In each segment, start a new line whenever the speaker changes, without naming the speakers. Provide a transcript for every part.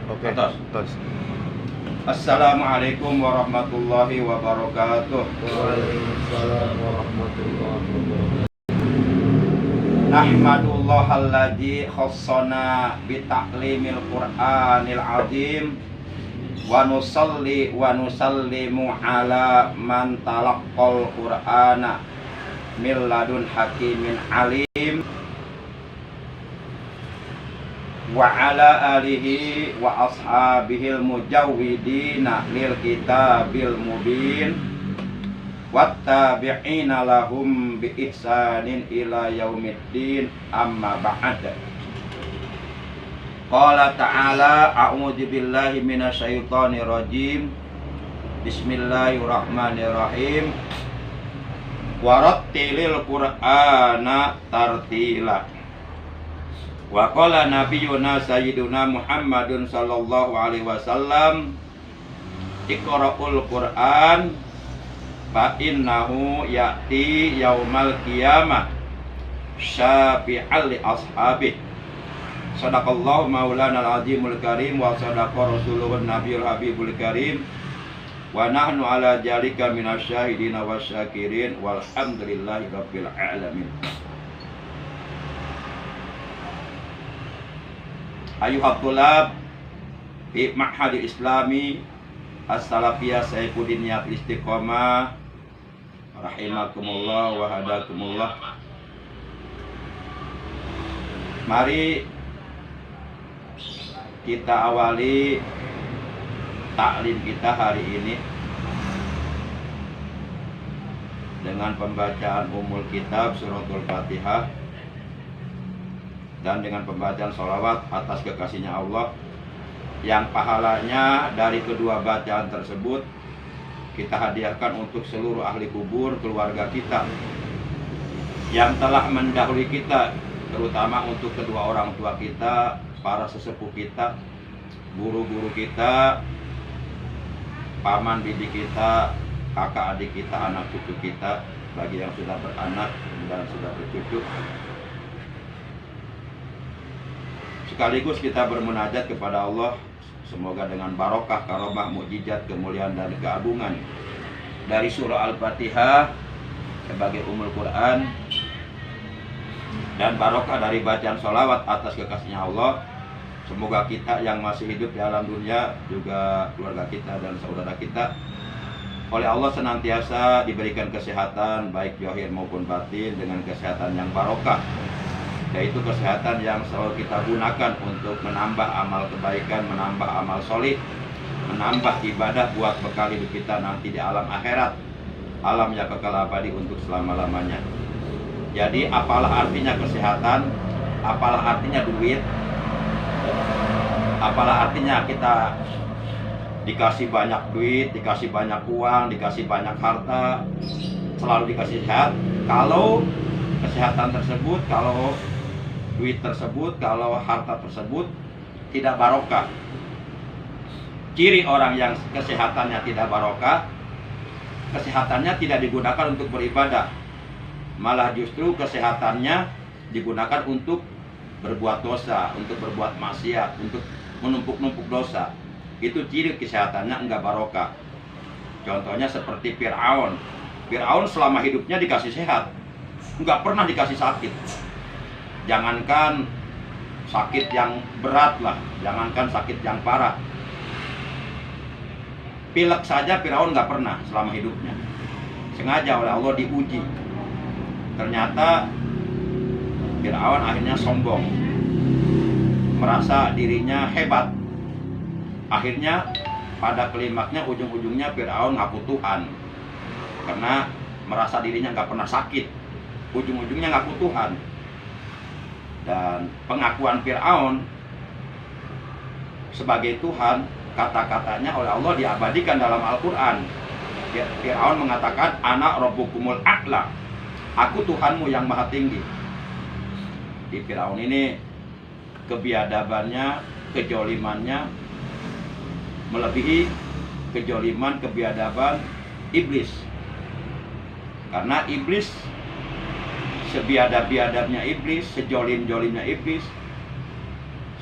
Oke. Tos.
Assalamualaikum warahmatullahi wabarakatuh.
Waalaikumsalam warahmatullahi wabarakatuh.
Nahmadullah alladzi khassana bi ta'limil Qur'anil azim wa nusalli wa nusallimu ala man talaqqal Qur'ana min ladun hakimin alim wa ala alihi wa ashabihil mujawwidina lil kitabil mubin wattabi'ina lahum bi ihsanin ila yaumiddin amma ba'd. Qala ta'ala a'udzu billahi minasyaitonir rajim. Bismillahirrahmanirrahim. Warattilil Qur'ana tartila. Wa qala nabiyuna sayyiduna Muhammadun sallallahu alaihi wasallam iqra'ul Qur'an fa innahu ya'ti yaumal qiyamah syafi'al li ashabih. Sadaqallahu maulana al-azimul karim wa sadaqa rasuluhun nabiyul habibul karim wa nahnu ala jalika minasyahidina wasyakirin walhamdulillahi rabbil alamin. Ayuhat tulab fi ma'hadil islami as-salafiyah Saifuddin Niat Istiqomah rahimakumullah wa hadakumullah. Mari kita awali taklim kita hari ini dengan pembacaan umul kitab suratul Fatihah dan dengan pembacaan sholawat atas kekasihnya Allah, yang pahalanya dari kedua bacaan tersebut kita hadiahkan untuk seluruh ahli kubur keluarga kita yang telah mendahului kita, terutama untuk kedua orang tua kita, para sesepuh kita, guru-guru kita, paman bibi kita, kakak adik kita, anak cucu kita, bagi yang sudah beranak dan sudah bercucu. Sekaligus kita bermunajat kepada Allah, semoga dengan barokah, karomah, mukjizat, kemuliaan dan keagungan dari surah Al-Fatihah sebagai umul Quran dan barokah dari bacaan sholawat atas kekasihnya Allah, semoga kita yang masih hidup di alam dunia, juga keluarga kita dan saudara kita, oleh Allah senantiasa diberikan kesehatan baik zahir maupun batin, dengan kesehatan yang barokah, yaitu kesehatan yang selalu kita gunakan untuk menambah amal kebaikan, menambah amal solih, menambah ibadah buat bekal hidup kita nanti di alam akhirat, alam yang kekal abadi untuk selama-lamanya. Jadi apalah artinya kesehatan, apalah artinya duit, apalah artinya kita dikasih banyak duit, dikasih banyak uang, dikasih banyak harta, selalu dikasih sehat, kalau kesehatan tersebut, kalau duit tersebut, kalau harta tersebut tidak barokah. Ciri orang yang kesehatannya tidak barokah, kesehatannya tidak digunakan untuk beribadah, malah justru kesehatannya digunakan untuk berbuat dosa, untuk berbuat maksiat, untuk menumpuk-numpuk dosa. Itu ciri kesehatannya enggak barokah. Contohnya seperti Fir'aun. Fir'aun selama hidupnya dikasih sehat, enggak pernah dikasih sakit. Jangankan sakit yang berat lah, jangankan sakit yang parah, pilek saja Firaun nggak pernah selama hidupnya. Sengaja oleh Allah diuji. Ternyata Firaun akhirnya sombong, merasa dirinya hebat. Akhirnya pada klimaksnya, ujung-ujungnya Firaun ngaku Tuhan, karena merasa dirinya nggak pernah sakit. Ujung-ujungnya ngaku Tuhan. Dan pengakuan Fir'aun sebagai Tuhan, kata-katanya oleh Allah diabadikan dalam Al-Quran. Fir'aun mengatakan, Ana Rabbukumul A'la, aku Tuhanmu yang maha tinggi. Di Fir'aun ini kebiadabannya, kejolimannya melebihi kejoliman, kebiadaban iblis. Karena iblis, sebiadab-biadabnya iblis, sejolim-jolimnya iblis,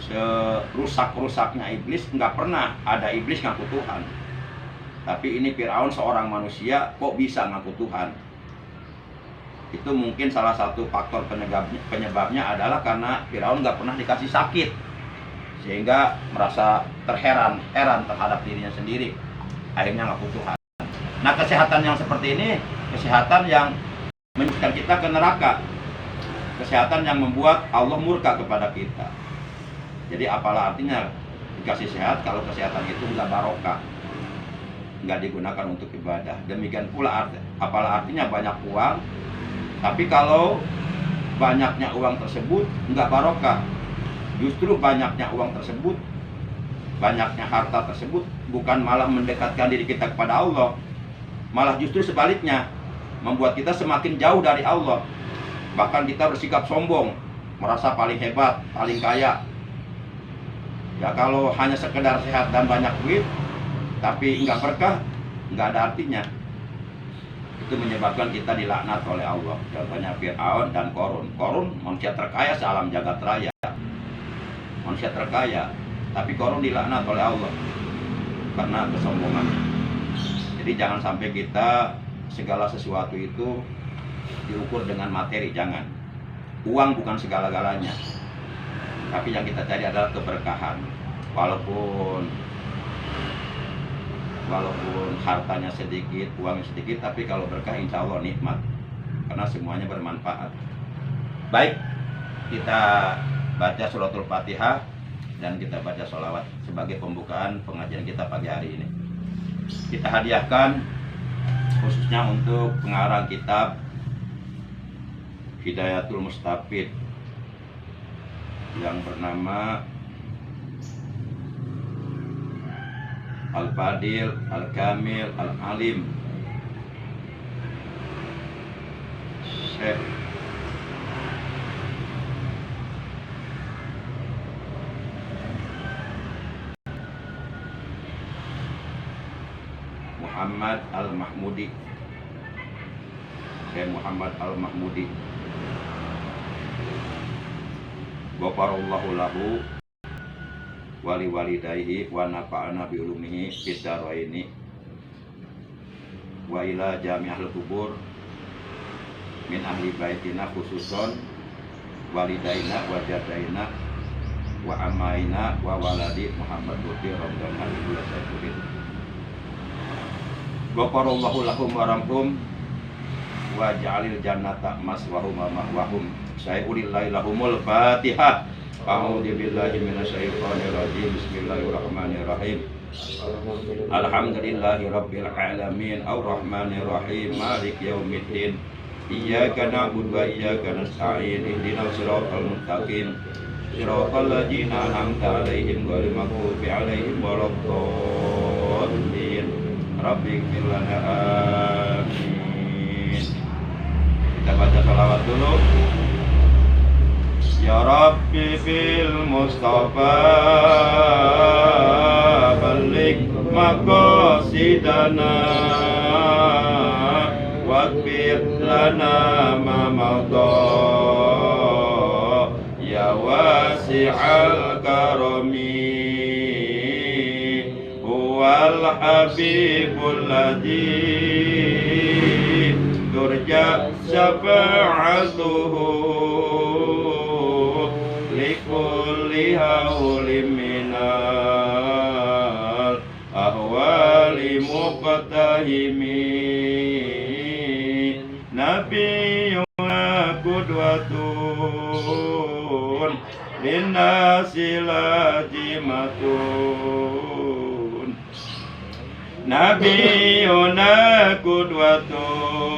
serusak-rusaknya iblis, nggak pernah ada iblis ngaku Tuhan. Tapi ini Fir'aun seorang manusia kok bisa ngaku Tuhan. Itu mungkin salah satu faktor penyebabnya adalah karena Fir'aun nggak pernah dikasih sakit, sehingga merasa heran terhadap dirinya sendiri, akhirnya ngaku Tuhan. Nah, kesehatan yang seperti ini, kesehatan yang menjadikan kita ke neraka, kesehatan yang membuat Allah murka kepada kita. Jadi apalah artinya dikasih sehat kalau kesehatan itu nggak barokah, nggak digunakan untuk ibadah. Demikian pula apalah artinya banyak uang, tapi kalau banyaknya uang tersebut nggak barokah. Justru banyaknya uang tersebut, banyaknya harta tersebut bukan malah mendekatkan diri kita kepada Allah, malah justru sebaliknya, membuat kita semakin jauh dari Allah. Bahkan kita bersikap sombong, merasa paling hebat, paling kaya. Ya kalau hanya sekedar sehat dan banyak duit, tapi enggak berkah, enggak ada artinya. Itu menyebabkan kita dilaknat oleh Allah. Contohnya Fir'aun dan Qarun. Qarun manusia terkaya sealam jagat raya, manusia terkaya, tapi Qarun dilaknat oleh Allah karena kesombongan. Jadi jangan sampai kita segala sesuatu itu diukur dengan materi, jangan. Uang bukan segala-galanya, tapi yang kita cari adalah keberkahan. Walaupun hartanya sedikit, uangnya sedikit, tapi kalau berkah insya Allah nikmat, karena semuanya bermanfaat. Baik, kita baca suratul Fatihah dan kita baca sholawat sebagai pembukaan pengajian kita pagi hari ini. Kita hadiahkan khususnya untuk pengarang kitab Hidayatul Mustafid yang bernama Al-Fadil Al-Kamil Al-Alim Syekh Muhammad Al-Mahmudi, Syekh Muhammad Al-Mahmudi. Ghafarallahu lahu wali walidayhi wa nafa'ana bi ulumihi fid dharaini wa ila jami'il kubur min ahli baitina khususon walidaina wa jadaina wa amaina wa waladi Muhammad Lutfi Ramdan Habibullah Saifuddin. Ghafarallahu lahum warhamhum wa ja'alil jannata maswahum wa mahwahum. Sayulillahi lahumul Fatihah. A'udzu billahi minasyaitonir rajim. Bismillahirrahmanirrahim. Alhamdulillahi rabbil alamin arrahmanir rahim maliki yaumiddin. Iyyaka na'budu wa iyyaka nasta'in. Ihdinas siratal mustaqim. Siratal ladzina an'amta 'alaihim ghairil maghdubi 'alaihim waladdallin. Rabbighfir lana amin. Kita baca sholawat dulu. Ya Rabbi fil Mustafa balik maqasidana waghfir lana ma madha ya wasi'al karami huwal habibul ladzi turja syafa'atuhu likulli haulim minal ahwali muqtahimi nabiyyuna qudwatun linnasi lajimatun nabiyyuna qudwatun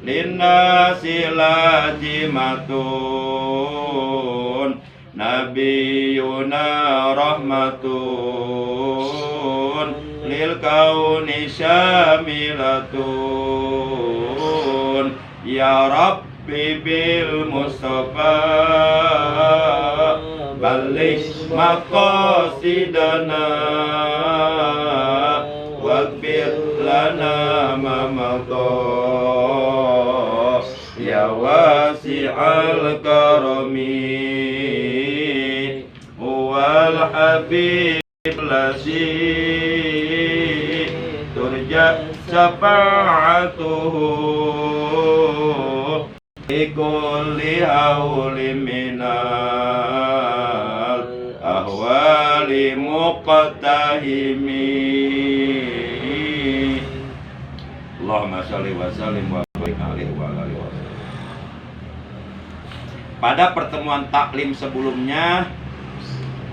linnasi lajimatun nabiyuna rahmatun lil kauni syamilatun ya Rabbi bil Mustafa balik maqasidana waghfir lana ma madha ya wasi'al karami al-habib lazi turja syafa'atuhu likulli hauli minal ahwali muqtahimi. Allahumma sholli wa sallim wa barik alaihi wa alihi wasallam. Pada pertemuan taklim sebelumnya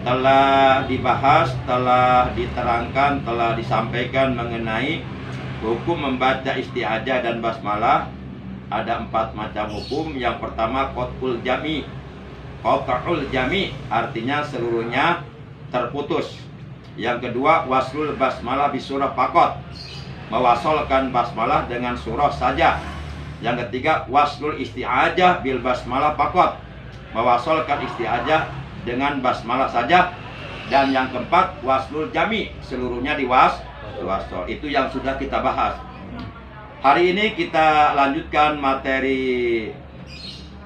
telah dibahas, telah diterangkan, telah disampaikan mengenai hukum membaca isti'adzah dan basmalah. Ada 4 macam hukum. Yang pertama qat'ul jami. Qat'ul jami artinya seluruhnya terputus. Yang kedua waslul basmalah bisurah faqat, mewasolkan basmalah dengan surah saja. Yang ketiga waslul isti'adzah bil basmalah faqat, mewasolkan isti'adzah dengan basmalah saja. Dan yang keempat waslul jami, seluruhnya diwasol. Itu yang sudah kita bahas. Hari ini kita lanjutkan materi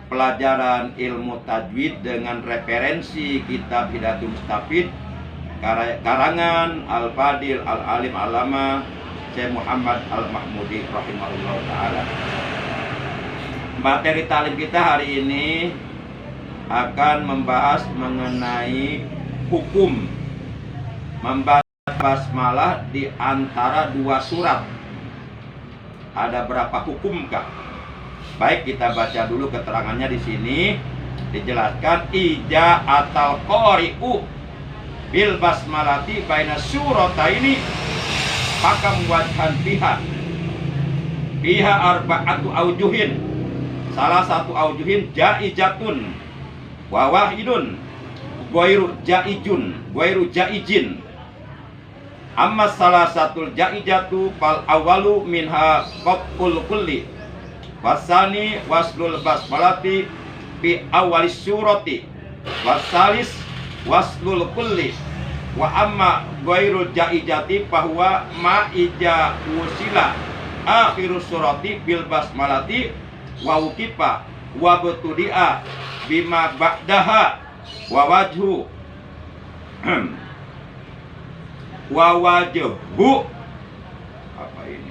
pelajaran ilmu tajwid dengan referensi kitab Hidayatul Mustafid karangan Al-Fadil Al-Alim Alama Syekh Muhammad Al-Mahmudi rahimahullah ta'ala. Materi talim kita hari ini akan membahas mengenai hukum membaca basmalah di antara 2 surat. Ada berapa hukumkah? Baik, kita baca dulu keterangannya di sini. Dijelaskan ija atal qari'u bil basmalati baina surataini hakam wajhan biha arba'atu aujuhin. Salah satu aujuhin jaizatun wa wahidun ghairu jaijin. Amma salah satu jaizatu fal awalu minha qat'ul kulli wasani waslul basmalati bi awalis surati wasalis waslul kulli wa amma ghairu jaizati fahuwa ma ija usila akhirus surati bil basmalati wa ukipa wa betudia bima ba'daha wa wajhu wa wajhu. Apa ini?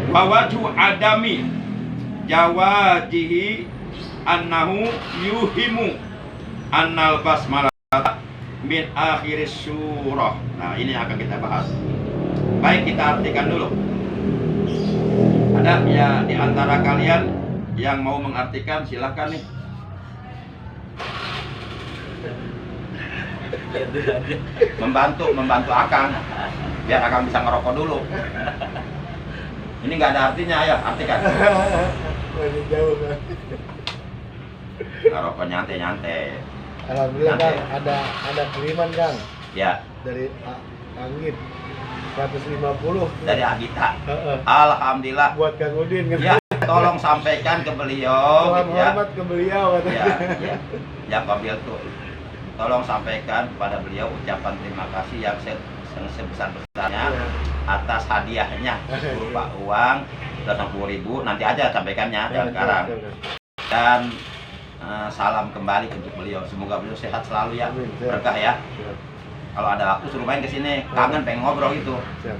Wa wajhu adami jawajihi annahu yuhimu annal basmalah min akhiris surah. Nah, ini yang akan kita bahas. Baik, kita artikan dulu. Ada ya di antara kalian yang mau mengartikan, silakan nih. Membantu Akang biar Akang bisa ngerokok dulu. Ini nggak ada artinya, ya artikan.
Ini jauh kan.
Ngerokok nyantai.
Alhamdulillah
Nanti.
Kang, ada kiriman Kang
Ya,
dari Angit 150
dari Agita.
Heeh.
Alhamdulillah.
Buat Kang Udin kan.
Ya, tolong sampaikan ke beliau.
Tuhan
Ya,
hormat ke beliau katanya.
ya Kabil tuh. Tolong sampaikan kepada beliau ucapan terima kasih yang sebesar-besarnya atas hadiahnya berupa uang 20.000. Nanti aja sampaikannya dan sekarang. Dan salam kembali untuk beliau. Semoga beliau sehat selalu ya,
Amin.
berkah ya. Kalau ada waktu suruh main ke sini, kangen pengen ngobrol itu.
Siap.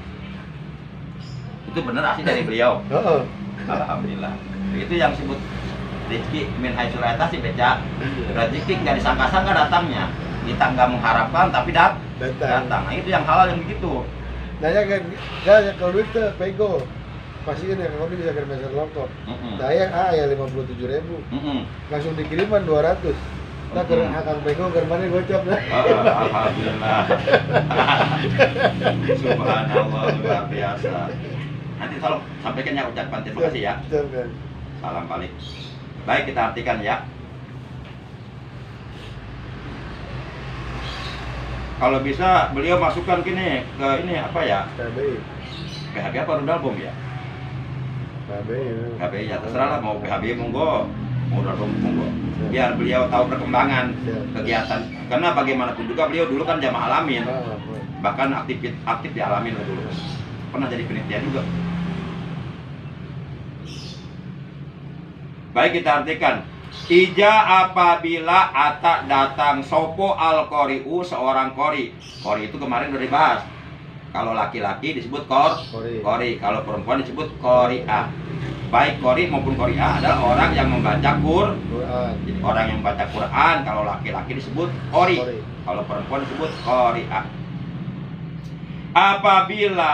Itu bener asli dari beliau.
Heeh.
Alhamdulillah. Itu yang disebut rezeki min haitsu la yahtasib, beca. Rezeki nggak disangka-sangka datangnya. Kita nggak mengharapkan tapi datang. Nah, itu yang halal yang begitu.
Nanya kan, saya kalau duit tuh pego. Pastiin ya, kalau bisa kirim meser lokal. Saya ya 57.000. Langsung dikiriman 200. Nah, karena Akang pego germannya gocap lah.
Alhamdulillah. Subhanallah, luar biasa. Nanti tolong sampaikan ya ucapan terima kasih ya.
Siap, Kang.
Salam balik. Baik, kita artikan ya. Kalau bisa beliau masukkan gini ke ini apa ya?
KBI.
PHB apa rudal bom ya?
KBI.
PHB ya terserah lah, mau PHB monggo, mau rudal bom monggo. Biar beliau tahu perkembangan kegiatan. Karena bagaimanapun juga beliau dulu kan jamaah alamin. Bahkan aktif di alamin dulu. Pernah jadi panitia juga. Baik, kita artikan Ija apabila ata datang sopo al qori'u seorang qori. Qori itu kemarin udah dibahas. Kalau laki-laki disebut qori, kalau perempuan disebut qori'ah. Baik qori maupun qori'ah adalah orang yang membaca Quran. Jadi orang yang membaca Quran, kalau laki-laki disebut qori, kalau perempuan disebut qori'ah. Apabila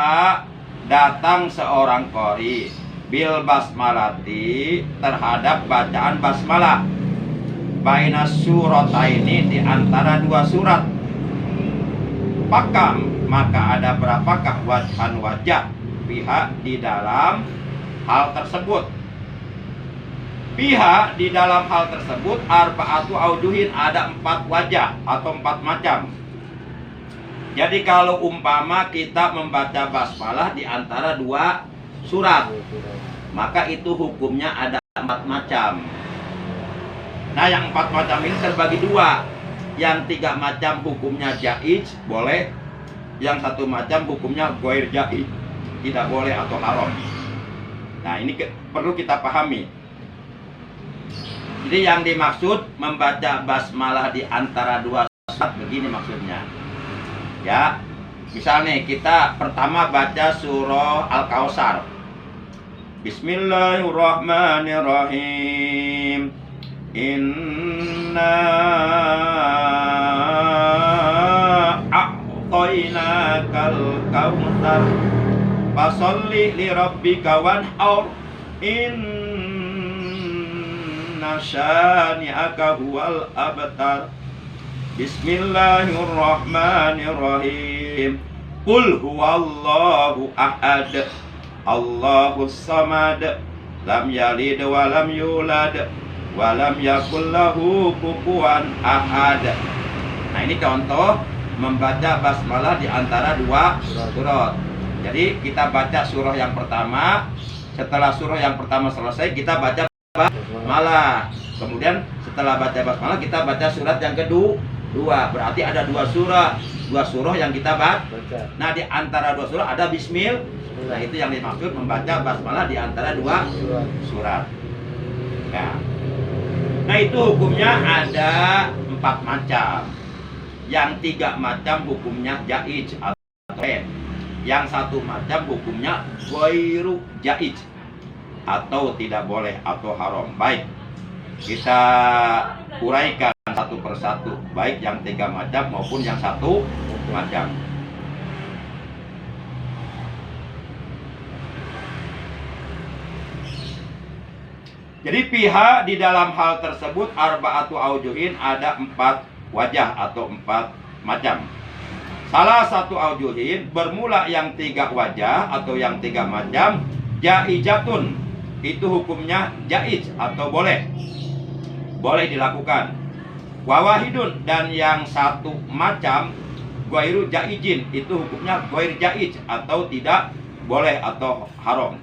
datang seorang qori bil basmalati terhadap bacaan basmalah baina surataini di antara dua surat, pakam maka ada berapakah wajhan wajah pihak di dalam hal tersebut. Pihak di dalam hal tersebut arba'atu aujuhin, ada 4 wajah atau 4 macam. Jadi kalau umpama kita membaca basmalah di antara 2 surat, maka itu hukumnya ada 4 macam. Nah, yang 4 macam ini terbagi 2. Yang 3 macam hukumnya jaiz, boleh. Yang 1 macam hukumnya ghair jaiz, tidak boleh atau haram. Nah, ini perlu kita pahami. Jadi yang dimaksud membaca basmalah di antara 2 surat begini maksudnya. Ya, misalnya kita pertama baca surah Al-Kautsar. Bismillahirrahmanirrahim. Inna a'tainakal kautsar fasholli li rabbika wanhar inna syani'aka huwal abtar. Bismillahirrahmanirrahim. Qul huwallahu ahad, Allahus samad, lam yalid wa lam yulad wa lam yakul lahu kufuwan ahad. Nah, ini contoh membaca basmalah di antara 2 surat. Jadi kita baca surah yang pertama, setelah surah yang pertama selesai kita baca basmalah. Kemudian setelah baca basmalah kita baca surat yang kedua. Berarti ada 2 surah yang kita baca. Nah, di antara 2 surah ada bismillah. Nah, itu yang dimaksud membaca basmalah di antara 2 surat. Ya. Nah, itu hukumnya ada 4 macam. Yang 3 macam hukumnya jaiz atau yang 1 macam hukumnya ghairu jaiz atau tidak boleh atau haram. Baik, kita uraikan satu persatu, baik yang 3 macam maupun yang 1 macam. Jadi pihak di dalam hal tersebut arba'atu aujuhin, ada 4 wajah atau 4 macam. Salah satu aujuhin bermula yang 3 wajah atau yang 3 macam jaizatun, itu hukumnya jaiz atau boleh dilakukan. Wawahidun, dan yang 1 macam ghairu jaizin, itu hukumnya ghair jaiz atau tidak boleh atau haram.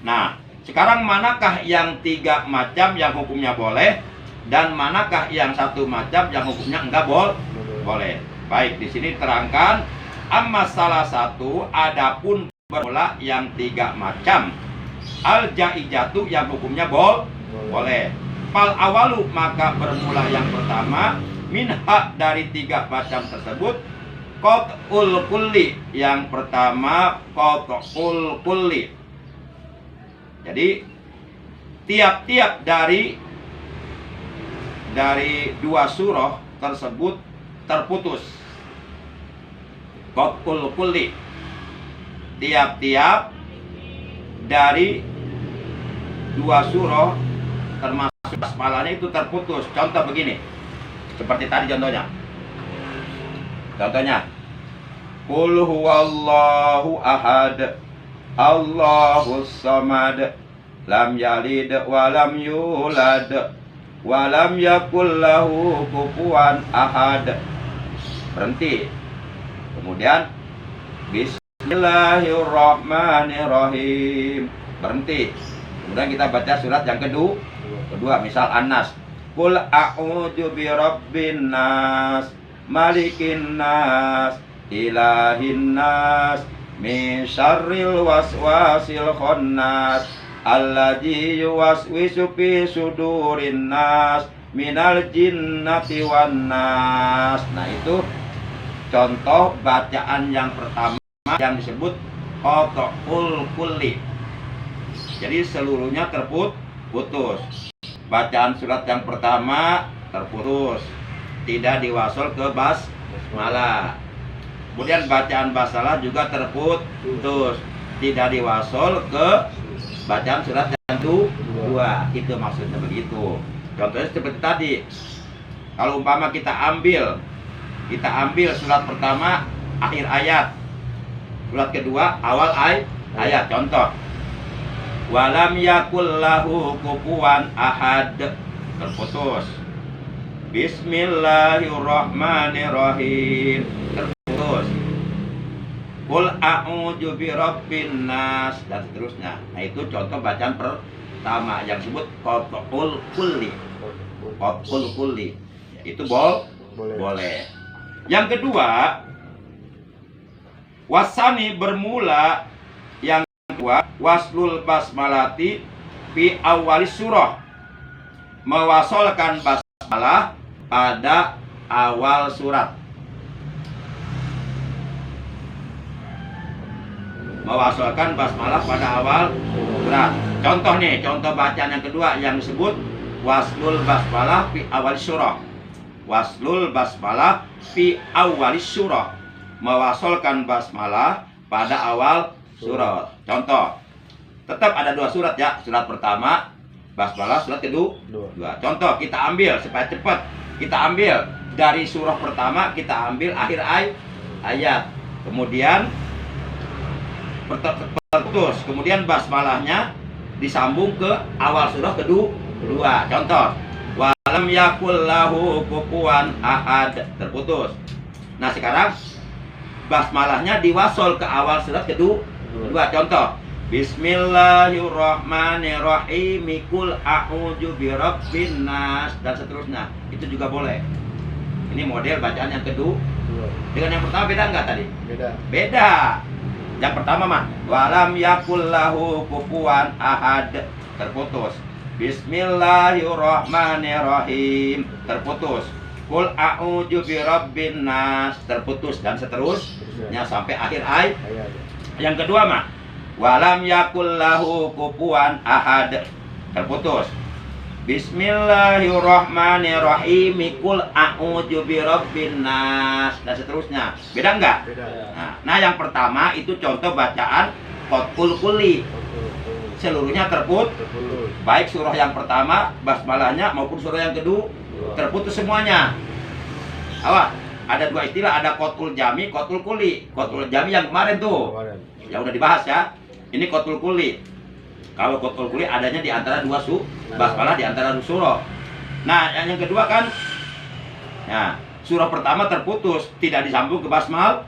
Nah, sekarang manakah yang 3 macam yang hukumnya boleh dan manakah yang 1 macam yang hukumnya enggak boleh? Baik, di sini terangkan amma salah satu, adapun bermula yang 3 macam al jaizatu yang hukumnya boleh. Fal awalu, maka bermula yang pertama minha dari 3 macam tersebut qat'ul kulli, yang pertama qat'ul kulli. Jadi tiap-tiap dari 2 surah tersebut terputus. Qat'ul kulli, tiap-tiap dari 2 surah termasuk basmalahnya itu terputus. Contoh begini, seperti tadi contohnya. Qul huwallahu ahad, Allahus samad, lam yalid wa lam yulad wa lam yakul lahu kufuwan ahad. Berhenti. Kemudian Bismillahirrahmanirrahim. Berhenti. Kemudian kita baca surat yang kedua, misal An-Nas. Qul a'udzu birabbin nas, malikin nas, ilahin nas, min syarril waswasil khannas, Alladzi yuwaswisu fi sudurin nas minal jinnati wan nas. Nah, itu contoh bacaan yang pertama yang disebut qat'ul kulli. Jadi seluruhnya terputus. Bacaan surat yang pertama terputus, tidak diwasol ke basmalah. Kemudian bacaan basmalah juga terputus, tidak diwasol ke bacaan surat yang kedua. Itu maksudnya begitu. Contohnya seperti tadi. Kalau umpama kita ambil surat pertama akhir ayat, surat kedua awal ayat. Contoh, walam yakul lahu kufuwan ahad, terputus. Bismillahirrahmanirrahim, terputus. Qul a'udzu birabbin nas, dan seterusnya. Nah, itu contoh bacaan pertama yang disebut qat'ul kulli. Qat'ul kulli. Itu boleh. Yang kedua, wasani bermula. Yang kedua, waslul basmalati fi awalis surah, mewasolkan basmalah pada awal surat. Mewasolkan basmalah pada awal surat. Contoh nih, contoh bacaan yang kedua yang disebut waslul basmalah fi awalis surah. Waslul basmalah fi awalis surah, mewasolkan basmalah pada awal surat. Contoh, tetap ada dua surat ya. Surat pertama basmalah, surat kedua. Contoh, kita ambil supaya cepat. Kita ambil dari surah pertama, kita ambil akhir ayat. Kemudian terputus. Kemudian basmalahnya disambung ke awal surah kedua. Contoh, walam yakul lahu kufuwan ahad, terputus. Nah, sekarang basmalahnya diwasol ke awal surat kedua. Contoh, Bismillahirrahmanirrahim, Qul a'udzu birabbin nas, dan seterusnya. Itu juga boleh. Ini model bacaan yang kedua. Dengan yang pertama beda nggak tadi? Beda. Yang pertama mah walam yakul lahu kufuwan ahad, terputus. Bismillahirrahmanirrahim, terputus. Qul a'udzu birabbin nas, terputus, dan seterusnya sampai akhir ayat. Yang kedua mah walam yakul lahu kufuwan ahad, terputus. Bismillahirrahmanirrahim, Qul a'udzu birabbin nas, dan seterusnya. Beda enggak?
Beda.
Nah, yang pertama itu contoh bacaan qat'ul kulli. Seluruhnya terputus. Baik surah yang pertama basmalahnya maupun surah yang kedua terputus semuanya. Awas, ada dua istilah, ada qat'ul jami, qat'ul kulli. Qat'ul jami yang kemarin tuh. Ya udah dibahas ya. Ini qat'ul kulli. Kalau qat'ul kulli adanya di antara dua basmalah, di antara dua surah. Nah, yang kedua kan, ya, surah pertama terputus, tidak disambung ke basmalah,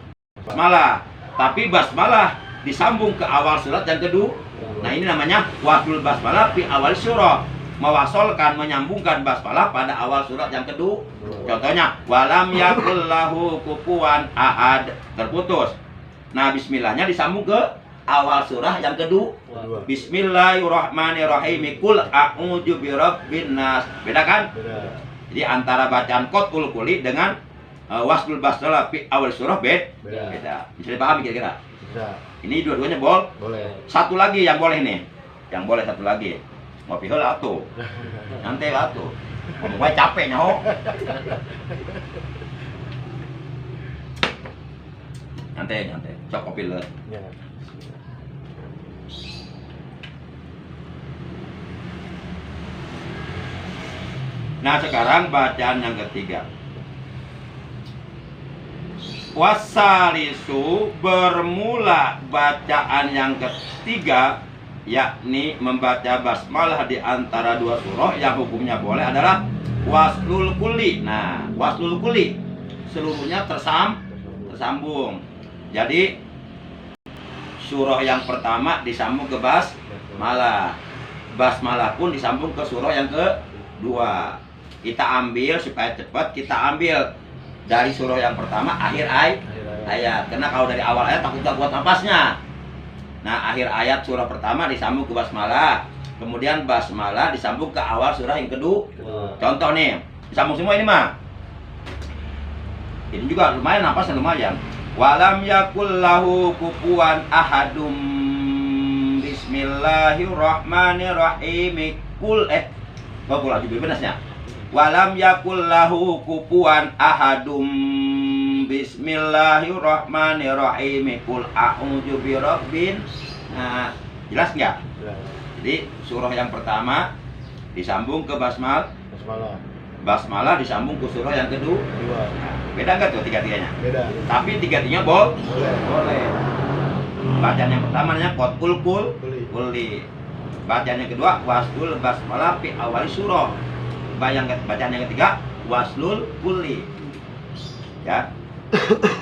tapi basmalah disambung ke awal surat yang kedua. Nah, ini namanya waslul basmalah fi awal surah, mewasolkan, menyambungkan basmalah pada awal surat yang kedua. Contohnya, walam yakul lahu kufuwan ahad, terputus. Nah, bismillahnya disambung ke awal surah yang kedua. Bismillahirrahmanirrahim, Qul a'udzu birabbin nas. Beda kan?
Beda.
Jadi antara bacaan qat'ul kulli dengan waslul basmalah fi awal surah beda. Bisa dipahami kira-kira?
Bisa.
Ini dua-duanya boleh. Satu lagi yang boleh nih. Yang boleh satu lagi. Ngopi heula atuh. Nanti atuh. Ngomong wae capek nyaho. Nyantai. Sok kopi le.
Ya.
Nah, sekarang bacaan yang ketiga. Wasalisu, bermula bacaan yang ketiga, yakni membaca basmalah di antara dua surah yang hukumnya boleh adalah waslul kulli. Nah, waslul kulli seluruhnya tersambung. Jadi surah yang pertama disambung ke basmalah. Basmalah pun disambung ke surah yang kedua. Kita ambil supaya cepat, kita ambil dari surah yang pertama akhir ayat. Karena kalau dari awal ayat takut gak kuat napasnya. Nah, akhir ayat surah pertama disambung ke basmalah. Kemudian basmalah disambung ke awal surah yang kedua. Contoh nih, disambung semua ini mah. Ini juga lumayan, napasnya lumayan. Walam yakul lahu kufuwan ahadum. Bismillahirrahmanirrahim. Bagus lagi benasnya. Walam yakul lahu kufuwan ahadum. Bismillahirrahmanirrahim. Qul a'udzu birabbin. Nah, jelas nggak? Jadi surah yang pertama disambung ke basmalah. Basmalah disambung ke surah yang kedua. Nah, beda nggak tuh tiga-tiganya?
Beda.
Tapi tiga-tiganya boleh.
Boleh.
Bacaan yang pertama namanya Qul Kulli. Bacaan yang kedua Waslul Basmalah fi awal surah. Bacaan yang ketiga Waslul Kulli. Ya.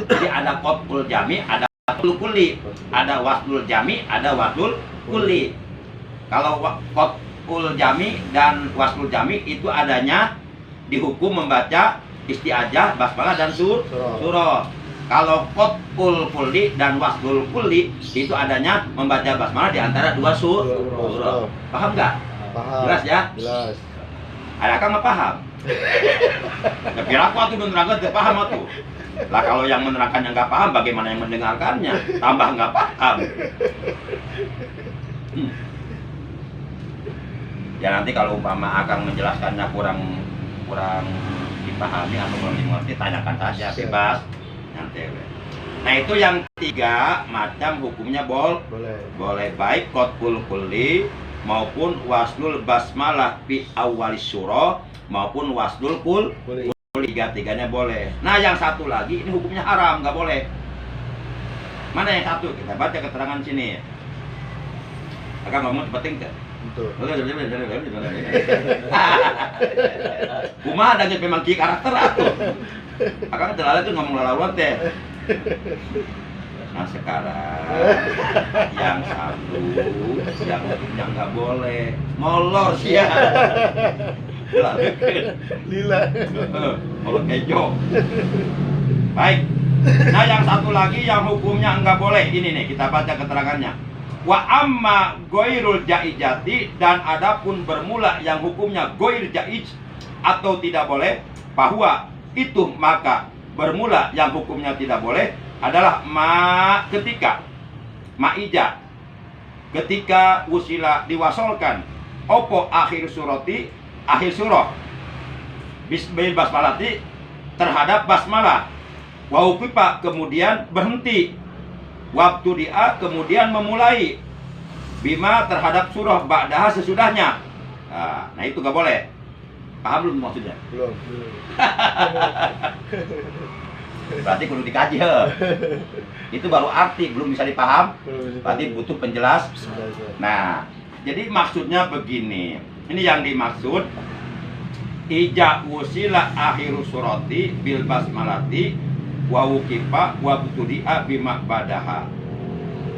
Jadi ada Qul Jami, ada Waslul Kulli. Ada Waslul Jami, ada Waslul Kulli. Kalau Qul Jami dan Waslul Jami itu adanya dihukum membaca isti'adzah, basmalah dan surah. Kalau Qul Kulli dan Waslul Kulli itu adanya membaca basmalah di antara dua surah. Paham nggak?
Paham.
Jelas ya?
Jelas.
Ada kan nggak paham? Ya, kira aku tuh menerangkan tidak paham tuh. Lah kalau yang menerangkannya nggak paham, bagaimana yang mendengarkannya? Tambah nggak paham. Ya nanti kalau umpama akan menjelaskannya kurang dipahami atau belum dimengerti, tanyakan saja, bebas. Nanti. Nah itu yang tiga macam hukumnya boleh baik Qul Kulli maupun Waslul Basmalah fi awal surah maupun Waslul Kulli. Tiga-tiganya boleh. Nah yang satu lagi ini hukumnya haram, nggak boleh. Mana yang satu? Kita baca keterangan sini. Akan ngomong penting kan?
Betul.
Kumaha ada memang ki karakter atuh. Akan terlalu tuh ngomong lalawan teh. Nah sekarang yang satu yang nggak boleh molor sih ya.
Lila.
Molor kejo. Baik. Nah yang satu lagi yang hukumnya nggak boleh ini nih kita baca keterangannya. Wa amma goirul jaijati dan adapun bermula yang hukumnya goir jaij atau tidak boleh, bahwa itu maka bermula yang hukumnya tidak boleh adalah ketika maija ketika usila diwasolkan opo akhir surah bismil basmalati terhadap basmalah wa uqifa kemudian berhenti waktu dia kemudian memulai bima terhadap surah ba'daha sesudahnya. Nah itu gak boleh. Paham belum maksudnya?
Belum.
Berarti kudu dikaji he. Itu baru arti, belum bisa dipaham. Berarti butuh penjelas. Nah, jadi maksudnya begini. Ini yang dimaksud ija usila akhiru surati bil basmalati wa wukifa wa butudi'a bima badaha.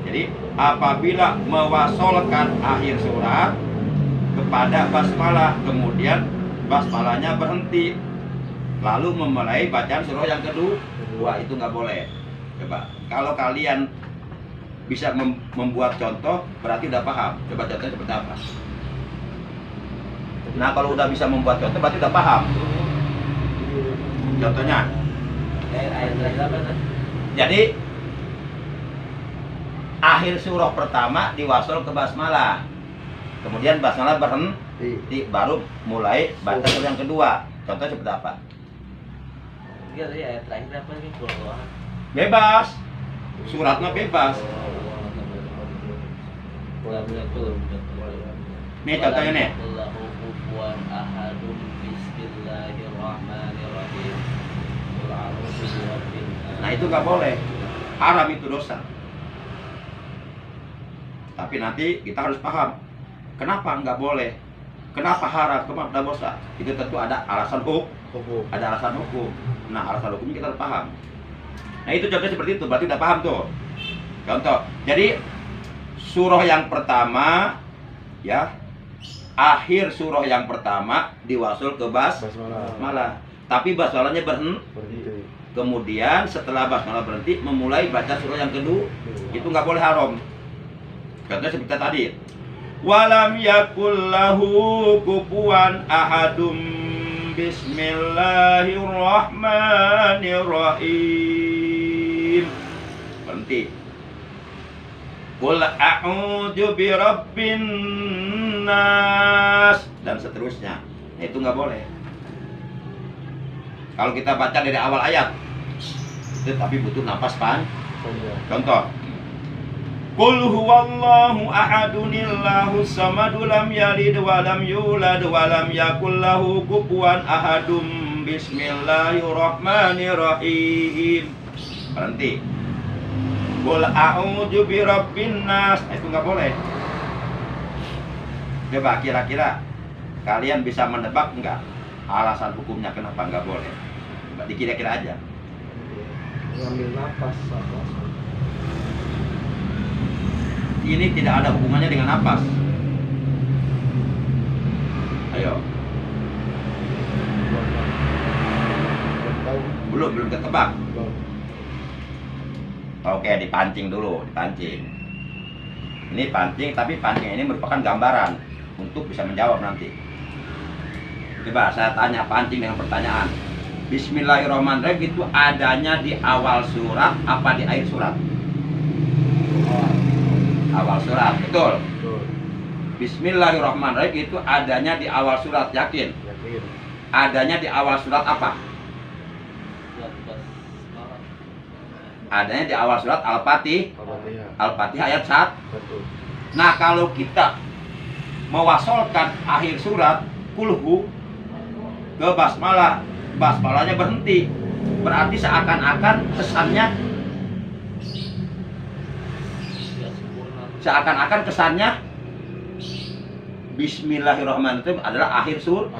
Jadi apabila mewasolkan akhir surat kepada basmalah kemudian basmalahnya berhenti lalu memulai bacaan surah yang kedua, itu nggak boleh. Coba kalau kalian bisa membuat contoh berarti udah paham. Coba contohnya seperti apa? Nah kalau udah bisa membuat contoh berarti udah paham. Contohnya jadi akhir surah pertama diwasul ke basmalah, kemudian basmalah berhenti, baru mulai baca surah yang kedua. Contoh seperti apa? Bebas, suratnya bebas. Nih contohnya nih. Nah itu nggak boleh, haram, itu dosa. Tapi nanti kita harus paham kenapa nggak boleh, kenapa haram, kenapa dosa. Itu tentu ada alasan hukum. Ada alasan hukum. Nah alasan hukumnya kita harus paham. Nah itu contohnya seperti itu, berarti udah paham tuh. Contoh, jadi surah yang pertama ya, akhir surah yang pertama diwasul ke basmalah. Tapi basmalahnya berhenti. Kemudian setelah basmalah berhenti memulai baca surah yang kedua. Itu nggak boleh haram. Contohnya seperti tadi. Walam yakul lahu kufuwan ahadum. Bismillahirrahmanirrahim. Berhenti. Qul a'udzu birabbin nas dan seterusnya. Nah, itu nggak boleh. Kalau kita baca dari awal ayat, itu tapi butuh napas pan. Contoh. Qul huwallahu ahadunillahu samadu lam yalid wa lam yulad wa lam yakul lahu kufuwan ahadum. Bismillahirrahmanirrahim. Berhenti. Qul a'udzu birabbin nas. Itu nggak boleh. Coba kira-kira kalian bisa menebak enggak alasan hukumnya kenapa nggak boleh? Coba dikira-kira aja.
Ngambil napas apa?
Ini tidak ada hubungannya dengan napas. Ayo. Belum ketebak. Oke, dipancing dulu, dipancing. Ini pancing, tapi pancing ini merupakan gambaran untuk bisa menjawab nanti. Coba saya tanya pancing dengan pertanyaan. Bismillahirrahmanirrahim itu adanya di awal surat apa di akhir surat? Awal surat, betul. Bismillahirrahmanirrahim itu adanya di awal surat, yakin?
Yakin.
Adanya di awal surat apa? Adanya di awal surat Al-Fatihah ayat 1. Nah, kalau kita mewasolkan akhir surat kulhu ke basmalah, basmalahnya berhenti. Berarti seakan-akan kesannya Bismillahirrahmanirrahim adalah akhir surat.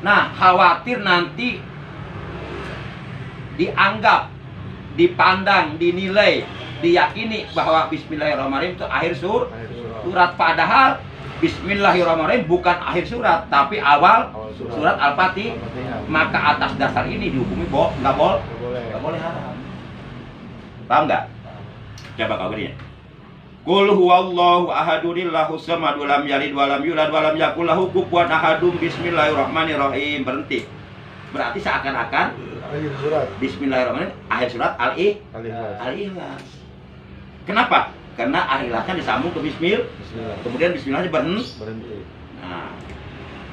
Nah, khawatir nanti dianggap, dipandang, dinilai, diyakini bahwa Bismillahirrahmanirrahim itu akhir surat. Padahal Bismillahirrahmanirrahim bukan akhir surat, tapi awal surat Al-Fatihah. Maka atas dasar ini dihukumi nggak boleh haram. Paham nggak? Coba kau beri. Qul huwallahu ahadunillahu samadu lam yalid wa lam yulad wa lam yakul lahu kufuwan ahadum. Bismillahirrahmanirrahim. Berhenti. Berarti seakan-akan
akhir surat
Bismillahirrahmanirrahim akhir surat Al-Ikhlas. Kenapa? Karena Al-Ikhlasnya disambung ke Bismillah. Kemudian Bismillahnya berhenti.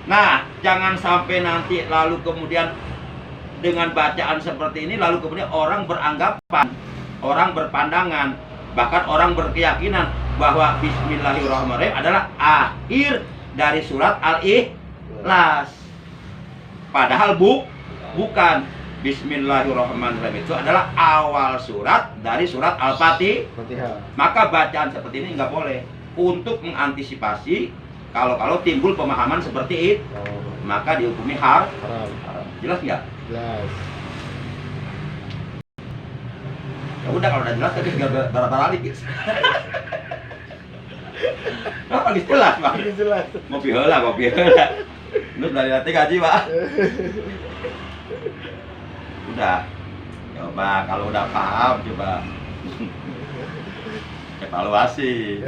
Nah, jangan sampai nanti lalu kemudian dengan bacaan seperti ini lalu kemudian orang beranggapan, orang berpandangan, bahkan orang berkeyakinan bahwa Bismillahirrahmanirrahim adalah akhir dari surat Al-Ikhlas. Padahal bukan. Bismillahirrahmanirrahim itu adalah awal surat dari surat Al-Fatihah. Maka bacaan seperti ini nggak boleh. Untuk mengantisipasi kalau timbul pemahaman seperti itu, maka dihukumi haram. Jelas nggak?
Jelas.
Ya udah, kalau udah jelas tapi nggak barang-barang guys. Apa jelas Pak?
Jelas.
Ngopi heula. Lu dari nanti gaji Pak. Udah. Coba kalau udah paham coba evaluasi.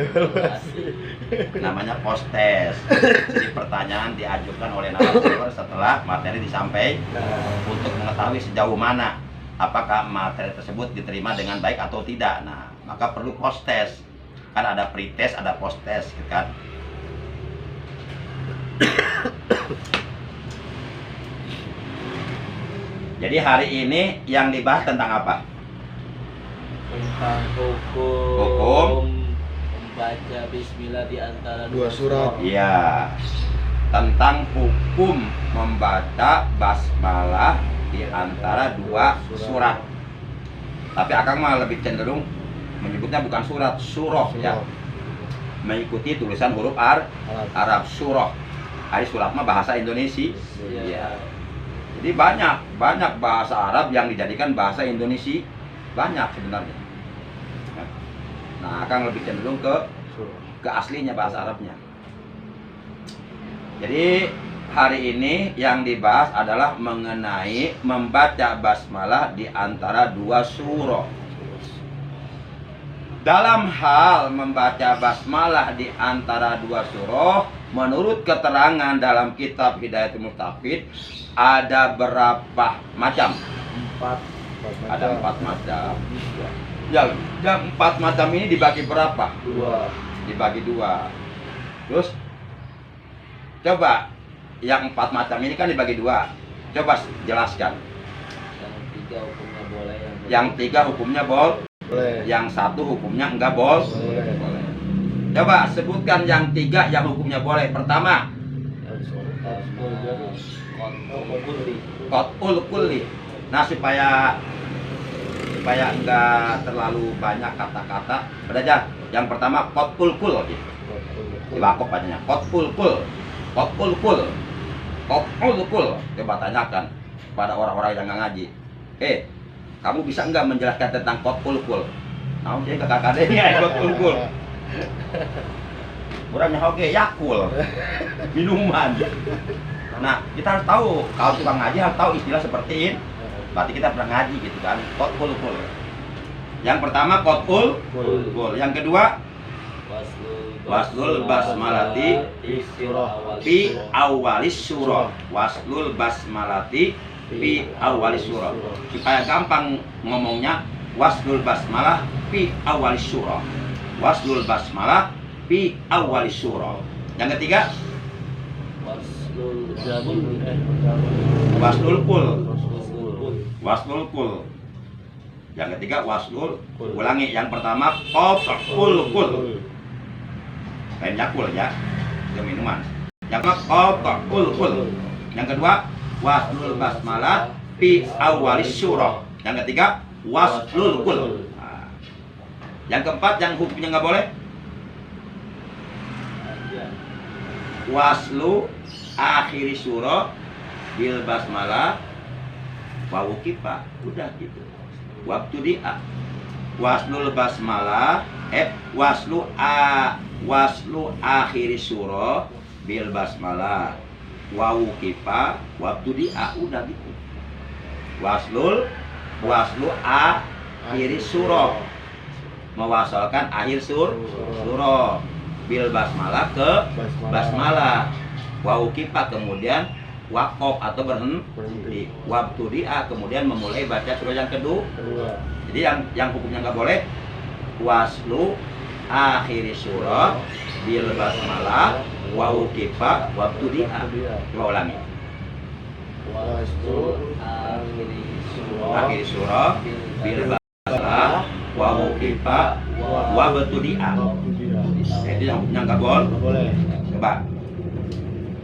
Namanya post test. Jadi pertanyaan diajukan oleh narasumber setelah materi disampaikan untuk mengetahui sejauh mana apakah materi tersebut diterima dengan baik atau tidak. Nah, maka perlu post test. Kan ada pre-test, ada post test, gitu kan? Jadi hari ini yang dibahas tentang apa?
Tentang hukum membaca bismillah di antara
dua surat.
Iya. Tentang hukum membaca basmalah di antara dua surat. Tapi Akang mah lebih cenderung menyebutnya bukan surat, surah ya. Mengikuti tulisan huruf Arab, surah. Hari surat mah bahasa Indonesia. Iya. Jadi banyak bahasa Arab yang dijadikan bahasa Indonesia, banyak sebenarnya. Nah, Akang lebih cenderung ke aslinya bahasa Arabnya. Jadi hari ini yang dibahas adalah mengenai membaca basmalah di antara dua surah. Dalam hal membaca basmalah di antara dua surah, menurut keterangan dalam kitab Hidayatul Mustafid ada berapa macam?
4.
Ada 4 macam. Yang 4 macam ini dibagi berapa?
2.
Dibagi 2. Terus coba yang 4 macam ini kan dibagi 2. Coba jelaskan.
Yang 3 hukumnya boleh,
Yang 3 hukumnya boleh.
Boleh.
Yang 1 hukumnya enggak boleh.
Boleh.
Coba sebutkan yang 3 yang hukumnya boleh. Pertama, qat'ul kulli. Nah, supaya enggak terlalu banyak kata-kata, belajar. Yang pertama qat'ul kul gitu. Diwakop bacanya. Qat'ul kul. Qat'ul kul. Qat'ul kul. Coba tanyakan pada orang-orang yang enggak ngaji. Kamu bisa enggak menjelaskan tentang qat'ul kul? Nah, dia kakak-kakaknya qat'ul kul. Kurangnya oke, yakul. Minuman. Nah, kita harus tahu, kalau tukang ngaji harus tahu istilah seperti ini. Berarti kita pernah ngaji gitu kan. Qat'ul kul. Yang pertama qat'ul kul. Yang kedua waslul basmalati fi awalis surah. Waslul basmalati fi awalis surah. Supaya gampang ngomongnya, waslul basmalah fi awalis surah. Waslul basmalah fi awalis surah. Yang ketiga waslul kul. Waslul kul. Yang ketiga waslul. Ulangi, yang pertama qat'ul kul. Kayak yakul ya. Itu minuman. Yang kedua qat'ul kul. Yang kedua waslul basmalah fi awalis surah. Yang ketiga waslul kul. Nah. Yang keempat yang hukumnya nggak boleh, waslu akhiri surah bil basmalah wa wukifa. Udah gitu. Waktu dia waslul basmalah waslu akhiri surah bil basmalah wa wukifa waktu dia. Udah gitu. Waslu akhiri surah, mewasalkan akhir surah bil basmalah ke basmalah. Wa wukifa kemudian wakof atau berhenti. Waktu dia kemudian memulai baca surah yang kedua. Jadi yang hukumnya nggak boleh waslu akhiri surah bil basmalah wa wukifa waktu dia. Coba ulangi.
Waslu
akhiri surah bil basmalah wa wukifa wa dia. Jadi yang hukumnya nggak boleh. Coba.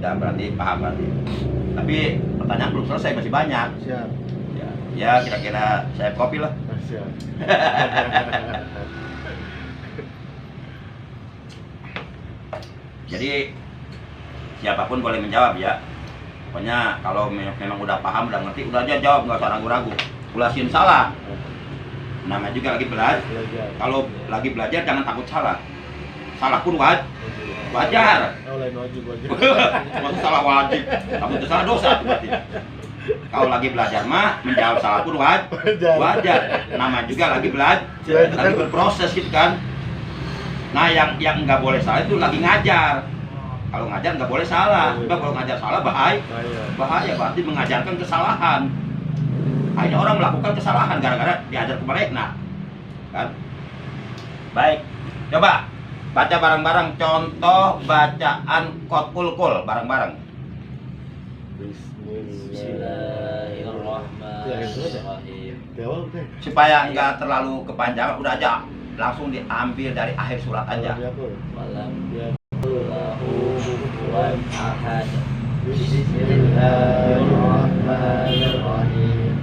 Dan berarti paham berarti. Tapi pertanyaan belum selesai, masih banyak.
Siap.
Ya kira-kira saya copy lah.
Siap.
Jadi siapapun boleh menjawab ya. Pokoknya kalau memang udah paham, udah ngerti, udah aja jawab, nggak usah ragu-ragu. Ulasin salah. Namanya juga lagi belajar. Kalau lagi belajar jangan takut salah. Salah pun wajar.
Lain wajib.
Maksud salah wajib. Kamu itu salah dosa berarti. Kalau lagi belajar mah menjawab salah pun wajar. Nama juga lagi belajar, lagi berproses gitu kan. Nah yang nggak boleh salah itu lagi ngajar. Kalau ngajar nggak boleh salah. Sebab kalau ngajar salah bahaya berarti mengajarkan kesalahan. Akhirnya orang melakukan kesalahan gara-gara diajar ke mereka, kan? Baik, coba baca bareng-bareng contoh bacaan qat'ul kul bareng-bareng.
Bismillahirrahmanirrahim.
Supaya enggak terlalu kepanjangan, udah aja langsung diambil dari akhir surat aja.
Walam yakullahu kufuwan ahad. Bismillahirrahmanirrahim.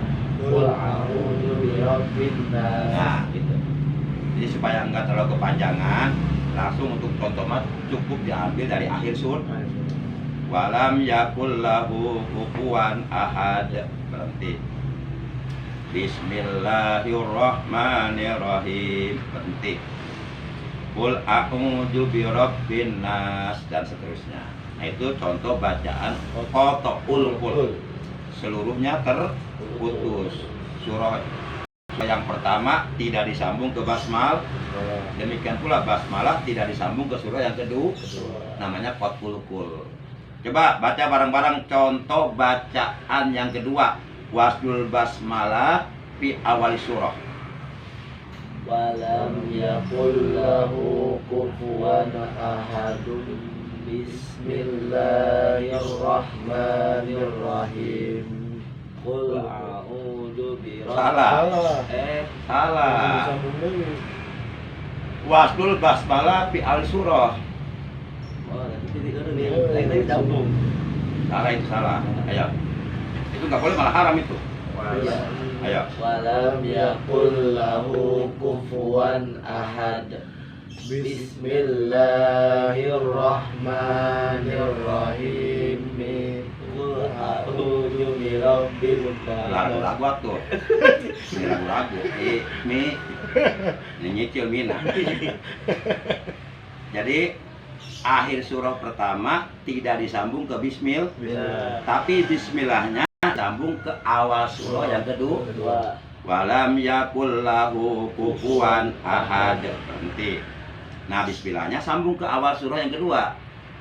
Qul a'udzu birabbin nas.
Nah, gitu. Jadi supaya enggak terlalu kepanjangan, langsung untuk contoh mah cukup diambil dari akhir surat. Walam yakul lahu kufuwan ahad. Berhenti. Bismillahirrahmanirrahim. Berhenti. Qul a'udzu birabbin nas dan seterusnya. Nah, itu contoh bacaan qat'ul kul. Seluruhnya terputus. Surah Yang pertama tidak disambung ke basmal. Demikian pula basmalah tidak disambung ke surah yang kedua. Namanya qatul kul. Coba baca bareng-bareng contoh bacaan yang kedua. Wasdul basmalah fi awal surah.
Walam yakul lahu kufuwan ahadun. Bismillahirrahmanirrahim. Qul a'udzu
Salah. Salah. Wasdul basmalah fi awal surah.
Tadi sambung.
Salah itu salah. Ayo. Itu nggak boleh, malah haram itu. Ayo.
Walam yakul lahu kufuwan ahad. Bismillahirrahmanirrahim. Qul a'udzu birabbil falaq.
Lagu-lagu tuh. Ini lagu-lagu. Ini nyicil mina. Jadi akhir surah pertama tidak disambung ke bismil, tapi bismillahnya sambung ke awal surah yang kedua. Walam yakul lahu kufuwan ahad. Berhenti. Nah, bismillahnya sambung ke awal surah yang kedua.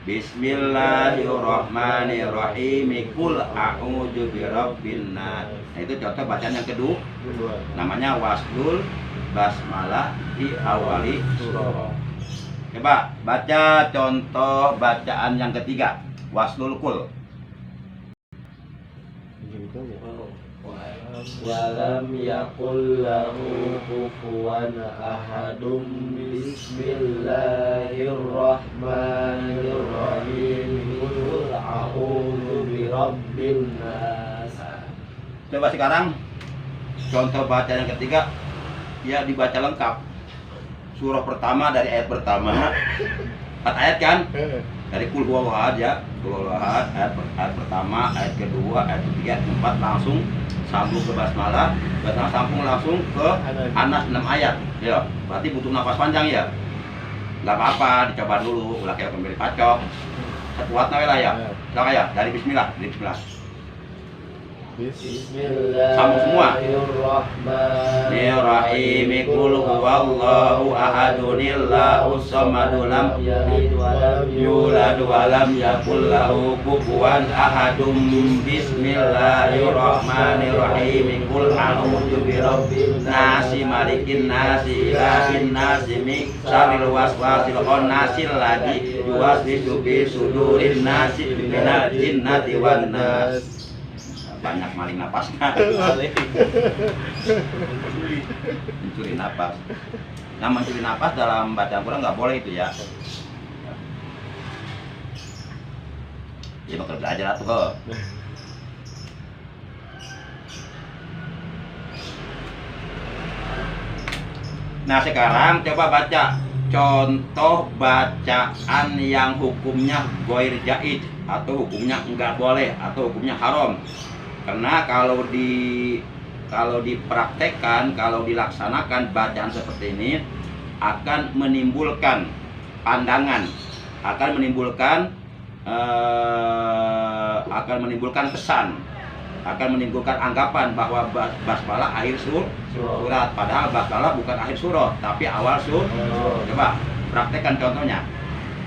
Bismillahirrahmanirrahim. Qul a'udzu birabbin nas. Nah, itu contoh bacaan yang kedua. Namanya wasdul basmalah di awali surah. Coba baca contoh bacaan yang ketiga. Wasdul kul.
Walam yakul lahu kufuwan ahadum. Bismillahirrahmanirrahim. Qul a'udzu birabbin nas.
Coba sekarang contoh bacaan yang ketiga, ya dibaca lengkap. Surah pertama dari ayat pertama, 4 ayat kan? Dari Qul huwallahu ahad ya, Qul huwallahu ahad, ayat pertama, ayat kedua, ayat ketiga, ayat keempat langsung sambung ke basmalah, sambung langsung ke Anas 6 ayat. Ya, berarti butuh nafas panjang ya. Enggak apa-apa, dicoba dulu, ulah kayak pembeli pacok. Sekuat lah ya. Silakan ya, dari bismillah, Sambung semua. Bismillahirrahmanirrahim. Qul huwallahu ahadunillahus samadu lam yulad wa lam yakul lahu kufuwan ahadum. Bismillahirrahmanirrahim. Qul a'udzu birabbin nasi malikin nasi ilahin nasi min syarril waswasil khannasil ladzi yuwaswisu fi sudurin nasi minal jinnati wan nas. Banyak maling napasnya. Mencuri napas. Nah, mencuri napas dalam bacaan Quran nggak boleh itu ya. Ya bakal belajar tuh. Nah, sekarang coba baca contoh bacaan yang hukumnya goir jaid atau hukumnya enggak boleh atau hukumnya haram. Karena kalau dipraktekkan, kalau dilaksanakan bacaan seperti ini akan menimbulkan pandangan, akan menimbulkan kesan, akan menimbulkan anggapan bahwa basmalah akhir surat, padahal basmalah bukan akhir surah, tapi awal surah. Coba praktekkan contohnya.